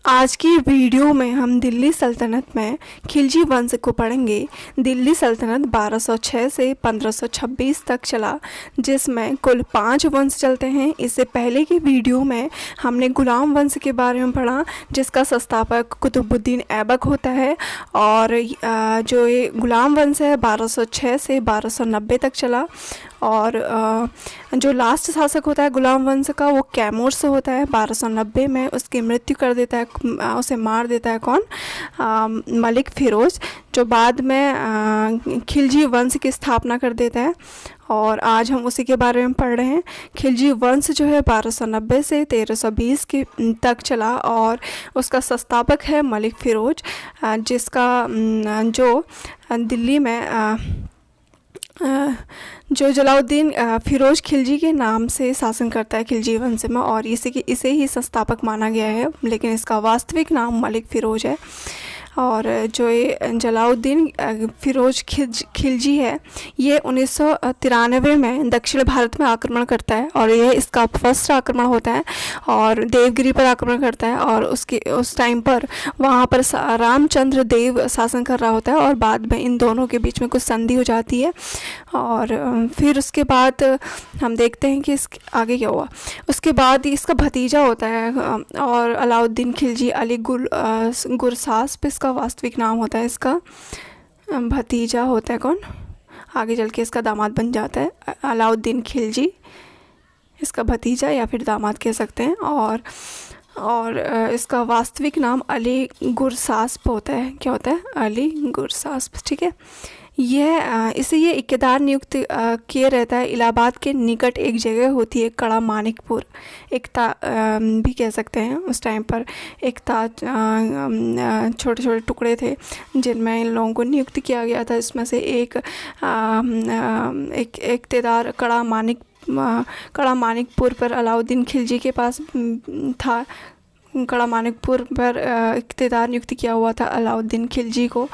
आज की वीडियो में हम दिल्ली सल्तनत में खिलजी वंश को पढ़ेंगे। दिल्ली सल्तनत 1206 से 1526 तक चला, जिसमें कुल 5 वंश चलते हैं। इससे पहले की वीडियो में हमने गुलाम वंश के बारे में पढ़ा, जिसका संस्थापक कुतुबुद्दीन ऐबक होता है। और जो ये गुलाम वंश है 1206 से 1290 तक चला। और जो लास्ट शासक होता है गुलाम वंश का, वो कैमूर से होता है। 1290 में उसकी मृत्यु कर देता है, उसे मार देता है कौन? मलिक फ़िरोज़, जो बाद में खिलजी वंश की स्थापना कर देता है। और आज हम उसी के बारे में पढ़ रहे हैं। खिलजी वंश जो है 1290 से 1320 के तक चला और उसका संस्थापक है मलिक फ़िरोज़, जिसका जो दिल्ली में जो जलालुद्दीन फ़िरोज़ खिलजी के नाम से शासन करता है खिलजी वंश में, और इसे ही संस्थापक माना गया है, लेकिन इसका वास्तविक नाम मलिक फ़िरोज़ है। और जो ये जलालुद्दीन फ़िरोज़ खिलजी है, ये 1993 में दक्षिण भारत में आक्रमण करता है, और यह इसका फर्स्ट आक्रमण होता है और देवगिरी पर आक्रमण करता है। और उस टाइम पर वहाँ पर रामचंद्र देव शासन कर रहा होता है, और बाद में इन दोनों के बीच में कुछ संधि हो जाती है। और फिर उसके बाद हम देखते हैं कि इसके आगे क्या हुआ। उसके बाद इसका भतीजा होता है और अलाउद्दीन खिलजी अली गुरसास्प इसका वास्तविक नाम होता है। इसका भतीजा होता है कौन? आगे चल के इसका दामाद बन जाता है अलाउद्दीन खिलजी, इसका भतीजा या फिर दामाद कह सकते हैं। और इसका वास्तविक नाम अली गुरसास्प होता है। क्या होता है? अली गुरसास्प, ठीक है। यह ये इक्केदार नियुक्त किए रहता है। इलाहाबाद के निकट एक जगह होती है कड़ा मानिकपुर, एकता भी कह सकते हैं। उस टाइम पर एकता छोटे छोटे टुकड़े थे जिनमें इन लोगों को नियुक्त किया गया था। इसमें से एक इक्तेदार कड़ा मानिकपुर पर अलाउद्दीन खिलजी के पास था। कड़ा मानिकपुर पर इक्तेदार नियुक्त किया हुआ था अलाउद्दीन खिलजी को।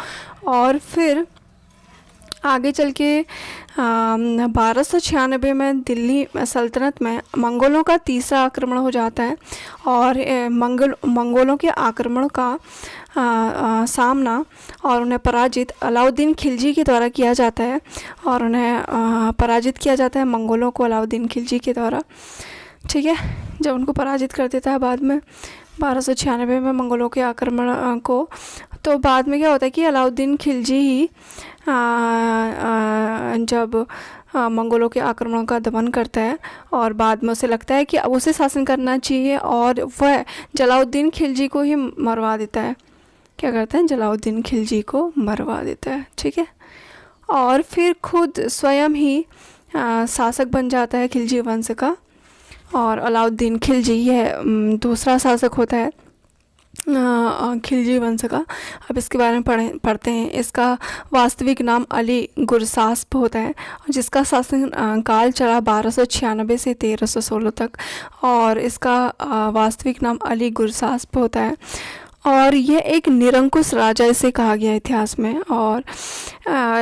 और फिर आगे चल के 1296 में दिल्ली सल्तनत में मंगोलों का तीसरा आक्रमण हो जाता है। और मंगोलों के आक्रमण का सामना और उन्हें पराजित अलाउद्दीन खिलजी के द्वारा किया जाता है। और उन्हें पराजित किया जाता है मंगोलों को अलाउद्दीन खिलजी के द्वारा, ठीक है। जब उनको पराजित कर देता है बाद में 1296 में मंगोलों के आक्रमण को, तो बाद में क्या होता है कि अलाउद्दीन खिलजी ही जब मंगोलों के आक्रमणों का दमन करता है, और बाद में उसे लगता है कि अब उसे शासन करना चाहिए, और वह जलालुद्दीन खिलजी को ही मरवा देता है। क्या करता है? जलालुद्दीन खिलजी को मरवा देता है, ठीक है। और फिर खुद स्वयं ही शासक बन जाता है खिलजी वंश का, और अलाउद्दीन खिलजी यह दूसरा शासक होता है खिलजी वंश का। अब इसके बारे में पढ़ते हैं। इसका वास्तविक नाम अली गुरसास्प होता है, जिसका शासन काल चला 1296 से 1316 तक, और इसका वास्तविक नाम अली गुरसास्प होता है। और यह एक निरंकुश राजा इसे कहा गया इतिहास में। और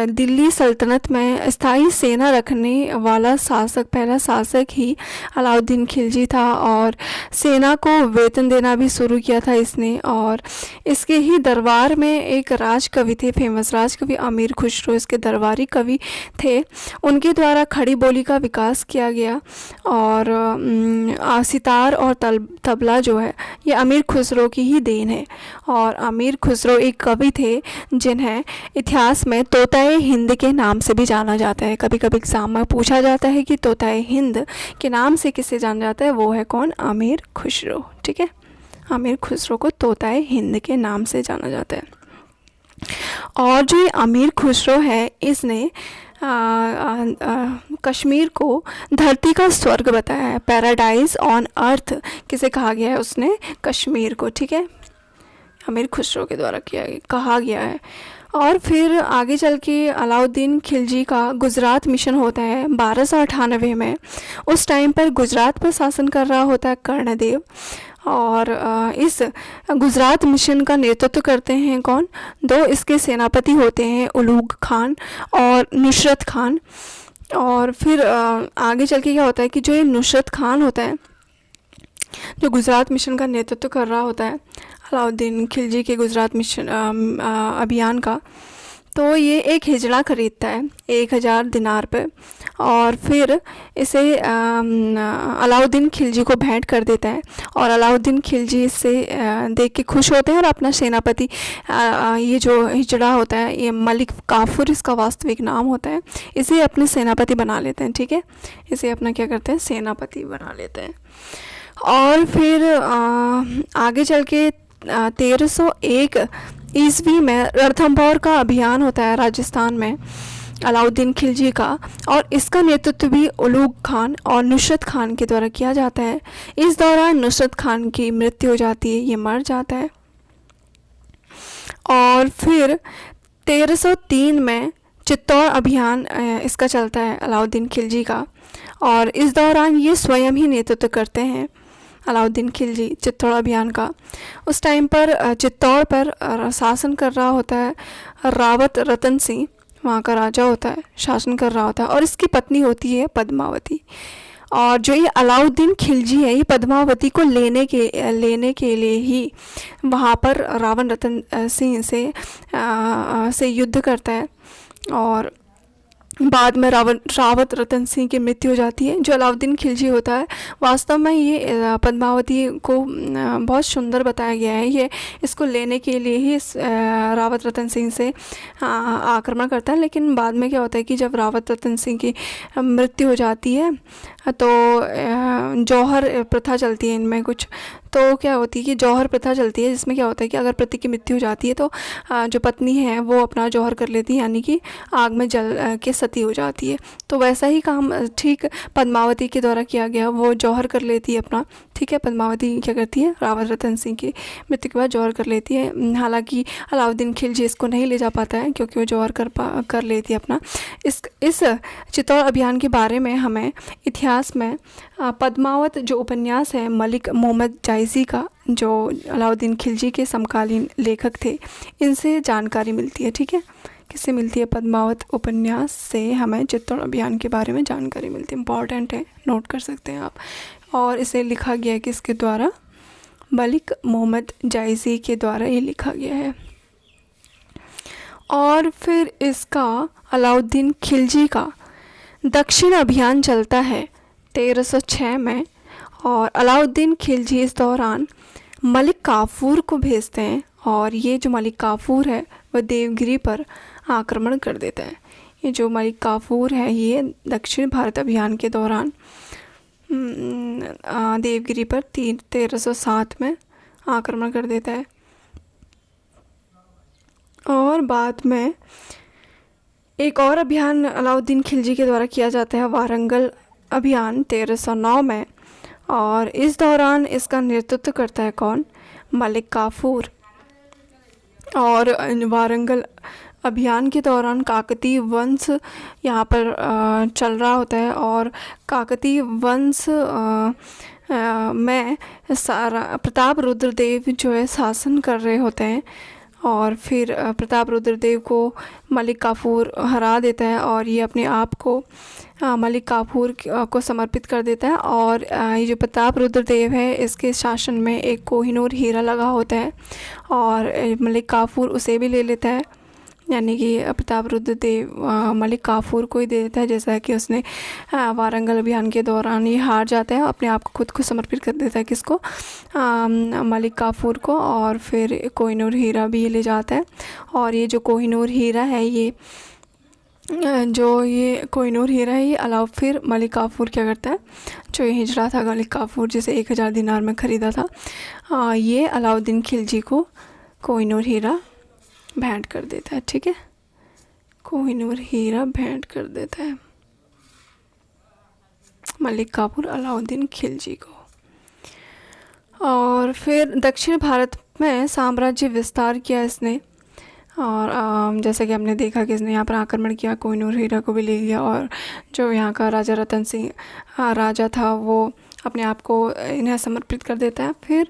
दिल्ली सल्तनत में स्थायी सेना रखने वाला पहला शासक ही अलाउद्दीन खिलजी था, और सेना को वेतन देना भी शुरू किया था इसने। और इसके ही दरबार में एक राजकवि थे, फेमस राजकवि अमीर खुसरो इसके दरबारी कवि थे। उनके द्वारा खड़ी बोली का विकास किया गया। और सितार और तबला जो है ये अमीर खुसरो की ही देन है। और अमीर खुसरो एक कवि थे जिन्हें इतिहास में तोताए हिंद के नाम से भी जाना जाता है। कभी कभी एग्जाम में पूछा जाता है कि तोताए हिंद के नाम से किसे जाना जाता है, वो है कौन? अमीर खुसरो, ठीक है। अमीर खुसरो को तोताए हिंद के नाम से जाना जाता है। और जो ये अमीर खुसरो है, इसने कश्मीर को धरती का स्वर्ग बताया है। पैराडाइज ऑन अर्थ किसे कहा गया है? उसने कश्मीर को, ठीक है। अमीर खुसरो के द्वारा कहा गया है। और फिर आगे चल के अलाउद्दीन खिलजी का गुजरात मिशन होता है 1298 में। उस टाइम पर गुजरात पर शासन कर रहा होता है कर्णदेव। और इस गुजरात मिशन का नेतृत्व करते हैं कौन? 2 इसके सेनापति होते हैं, उलूग खान और नुसरत खान। और फिर आगे चल के क्या होता है कि जो ये नुसरत खान होता है, जो गुजरात मिशन का नेतृत्व कर रहा होता है अलाउद्दीन खिलजी के गुजरात मिशन अभियान का, तो ये एक हिजड़ा खरीदता है 1000 दिनार पे, और फिर इसे अलाउद्दीन खिलजी को भेंट कर देता है। और अलाउद्दीन खिलजी इससे देख के खुश होते हैं और अपना सेनापति, ये जो हिजड़ा होता है, ये मलिक काफूर इसका वास्तविक नाम होता है, इसे अपने सेनापति बना लेते हैं। ठीक है, इसे अपना क्या करते हैं, सेनापति बना लेते हैं। और फिर आगे चल के 1301 ईस्वी में रणथंभौर का अभियान होता है राजस्थान में अलाउद्दीन खिलजी का, और इसका नेतृत्व भी उलूग खान और नुसरत खान के द्वारा किया जाता है। इस दौरान नुसरत खान की मृत्यु हो जाती है, ये मर जाता है। और फिर 1303 में चित्तौड़ अभियान इसका चलता है अलाउद्दीन खिलजी का, और इस दौरान ये स्वयं ही नेतृत्व करते हैं अलाउद्दीन खिलजी चित्तौड़ अभियान का। उस टाइम पर चित्तौड़ पर शासन कर रहा होता है रावत रतन सिंह, वहाँ का राजा होता है, शासन कर रहा होता है, और इसकी पत्नी होती है पद्मावती। और जो ये अलाउद्दीन खिलजी है, ये पद्मावती को लेने के लिए ही वहाँ पर रावण रतन सिंह से युद्ध करता है, और बाद में रावत रतन सिंह की मृत्यु हो जाती है। जो अलाउद्दीन खिलजी होता है, वास्तव में ये पद्मावती को बहुत सुंदर बताया गया है, ये इसको लेने के लिए ही रावत रतन सिंह से आक्रमण करता है। लेकिन बाद में क्या होता है कि जब रावत रतन सिंह की मृत्यु हो जाती है तो जौहर प्रथा चलती है इनमें कुछ, तो क्या होती है कि जौहर प्रथा चलती है, जिसमें क्या होता है कि अगर पति की मृत्यु हो जाती है तो जो पत्नी है वो अपना जौहर कर लेती है, यानी कि आग में जल के सती हो जाती है। तो वैसा ही काम ठीक पद्मावती के द्वारा किया गया, वो जौहर कर लेती है अपना। ठीक है, पद्मावती क्या करती है, रावत रतन सिंह की मृत्यु के बाद जौहर कर लेती है। हालांकि अलाउद्दीन खिलजी इसको नहीं ले जा पाता है, क्योंकि वो जौहर कर लेती है अपना। इस चित्तौड़ अभियान के बारे में हमें इतिहास में पद्मावत जो उपन्यास है मलिक मोहम्मद जायसी का, जो अलाउद्दीन खिलजी के समकालीन लेखक थे, इनसे जानकारी मिलती है। ठीक है, किससे मिलती है, पद्मावत उपन्यास से हमें चित्तौड़ अभियान के बारे में जानकारी मिलती है। इम्पॉर्टेंट है, नोट कर सकते हैं आप। और इसे लिखा गया है किसके द्वारा, मलिक मोहम्मद जायसी के द्वारा ये लिखा गया है। और फिर इसका अलाउद्दीन खिलजी का दक्षिण अभियान चलता है 1306 में, और अलाउद्दीन खिलजी इस दौरान मलिक काफूर को भेजते हैं, और ये जो मलिक काफूर है वह देवगिरी पर आक्रमण कर देता है। ये जो मलिक काफूर है ये दक्षिण भारत अभियान के दौरान देवगिरी पर 1307 में आक्रमण कर देता है। और बाद में एक और अभियान अलाउद्दीन खिलजी के द्वारा किया जाता है, वारंगल अभियान 1309 में, और इस दौरान इसका नेतृत्व करता है कौन, मलिक काफूर। और वारंगल अभियान के दौरान काकतीय वंश यहाँ पर चल रहा होता है, और काकतीय वंश में प्रताप रुद्रदेव जो है शासन कर रहे होते हैं। और फिर प्रताप रुद्रदेव को मलिक काफूर हरा देता है, और ये अपने आप को मलिक काफूर को समर्पित कर देता है। और ये जो प्रताप रुद्रदेव है, इसके शासन में एक कोहिनूर हीरा लगा होता है, और मलिक काफूर उसे भी ले लेता है, यानी कि प्रताप रुद्रदेव मलिक काफूर को ही दे देता है, जैसा कि उसने वारंगल अभियान के दौरान ये हार जाता है, अपने आप को खुद को समर्पित कर देता है किसको, मलिक काफूर को। और फिर कोहिनूर हीरा भी ले जाता है। और ये जो कोहिनूर हीरा है, ये कोहिनूर हीरा है, ये फिर मलिक काफूर क्या करता है, जो ये हिजड़ा था मलिक काफूर जिसे 1000 दिनार में ख़रीदा था, ये अलाउद्दीन खिलजी को कोहिनूर हीरा भेंट कर देता है। ठीक है, कोहिनूर हीरा भेंट कर देता है मलिक काफूर अलाउद्दीन खिलजी को। और फिर दक्षिण भारत में साम्राज्य विस्तार किया इसने, और जैसा कि हमने देखा कि इसने यहाँ पर आक्रमण किया, कोहिनूर हीरा को भी ले लिया, और जो यहाँ का राजा रतन सिंह राजा था वो अपने आप को इन्हें समर्पित कर देता है। फिर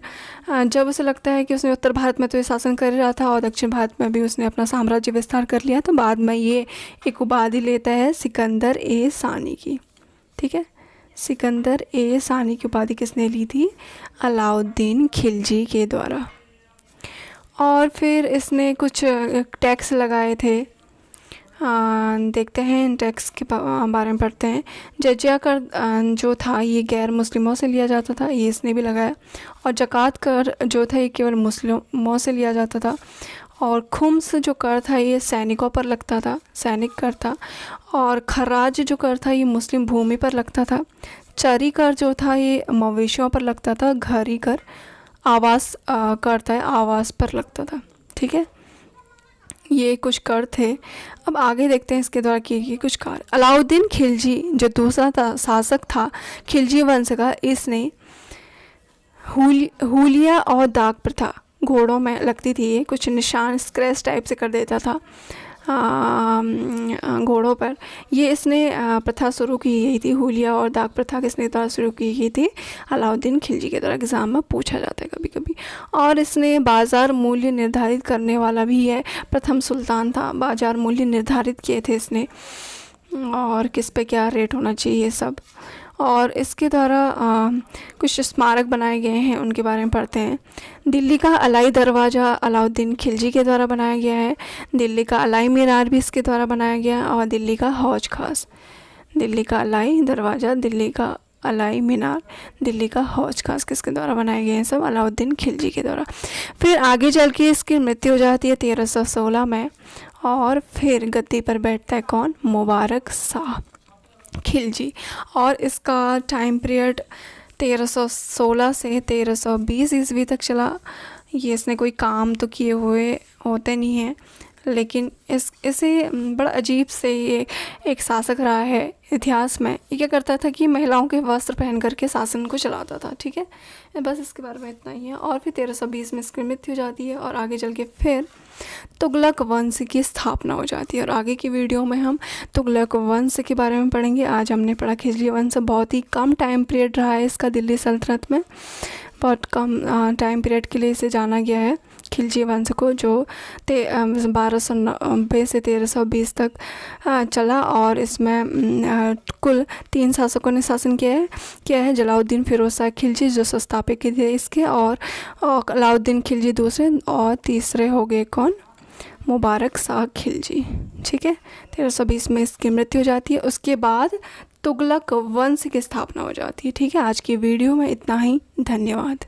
जब उसे लगता है कि उसने उत्तर भारत में तो ये शासन कर रहा था और दक्षिण भारत में भी उसने अपना साम्राज्य विस्तार कर लिया, तो बाद में ये एक उपाधि लेता है सिकंदर ए सानी की। ठीक है, सिकंदर ए सानी की उपाधि किसने ली थी? अलाउद्दीन खिलजी के द्वारा। और फिर इसने कुछ टैक्स लगाए थे। देखते हैं इन टैक्स के बारे में पढ़ते हैं। जजिया कर जो था ये गैर मुस्लिमों से लिया जाता था, ये इसने भी लगाया। और ज़कात कर जो था ये केवल मुस्लिमों से लिया जाता था। और खुम्स जो कर था ये सैनिकों पर लगता था, सैनिक कर था। और खराज जो कर था ये मुस्लिम भूमि पर लगता था। चरी कर जो था ये मवेशियों पर लगता था। घरी कर आवास कर था, आवास पर लगता था। ठीक है, ये कुछ कर थे। अब आगे देखते हैं इसके द्वारा किए गए कुछ कार्य। अलाउद्दीन खिलजी जो दूसरा शासक था खिलजी वंश का, इसने हुलिया और दाग प्रथा, घोड़ों में लगती थी ये, कुछ निशान स्क्रैच टाइप से कर देता था घोड़ों पर। ये इसने प्रथा शुरू की गई थी। हुलिया और दाग प्रथा किसने द्वारा शुरू की गई थी? अलाउद्दीन खिलजी के द्वारा। एग्ज़ाम में पूछा जाता है कभी कभी। और इसने बाज़ार मूल्य निर्धारित करने वाला भी है, प्रथम सुल्तान था। बाज़ार मूल्य निर्धारित किए थे इसने, और किस पे क्या रेट होना चाहिए सब। और इसके द्वारा कुछ स्मारक बनाए गए हैं, उनके बारे में पढ़ते हैं। दिल्ली का अलाई दरवाज़ा अलाउद्दीन खिलजी के द्वारा बनाया गया है। दिल्ली का अलाई मीनार भी इसके द्वारा बनाया गया है। और दिल्ली का हौज खास, दिल्ली का अलाई दरवाज़ा, दिल्ली का अलाई मीनार, दिल्ली का हौज खास किसके द्वारा बनाए गए हैं? सब अलाउद्दीन खिलजी के द्वारा। फिर आगे चल के इसकी मृत्यु हो जाती है 1316 में। और फिर गद्दी पर बैठता है कौन? मुबारक शाह खिलजी। और इसका टाइम पीरियड 1316 से 1320 ईस्वी तक चला। ये इसने कोई काम तो किए हुए होते नहीं हैं, लेकिन इसे बड़ा अजीब से ये एक शासक रहा है इतिहास में। ये क्या करता था कि महिलाओं के वस्त्र पहन करके शासन को चलाता था। ठीक है, बस इसके बारे में इतना ही है। और फिर 1320 में इसकी मृत्यु हो जाती है। और आगे चल के फिर तुगलक वंश की स्थापना हो जाती है। और आगे की वीडियो में हम तुगलक वंश के बारे में पढ़ेंगे। आज हमने पढ़ा खिलजी वंश। बहुत ही कम टाइम पीरियड रहा है इसका दिल्ली सल्तनत में, बहुत कम टाइम पीरियड के लिए इसे जाना गया है खिलजी वंश को, जो 1290 से 1320 तक चला। और इसमें कुल 3 शासकों ने शासन किया है। जलालुद्दीन फिरोज शाह खिलजी जो संस्थापक थे इसके, और अलाउद्दीन खिलजी दूसरे, और तीसरे हो गए कौन? मुबारक शाह खिलजी। ठीक है, 1320 में इसकी मृत्यु हो जाती है। उसके बाद तुगलक वंश की स्थापना हो जाती है। ठीक है, आज की वीडियो में इतना ही। धन्यवाद।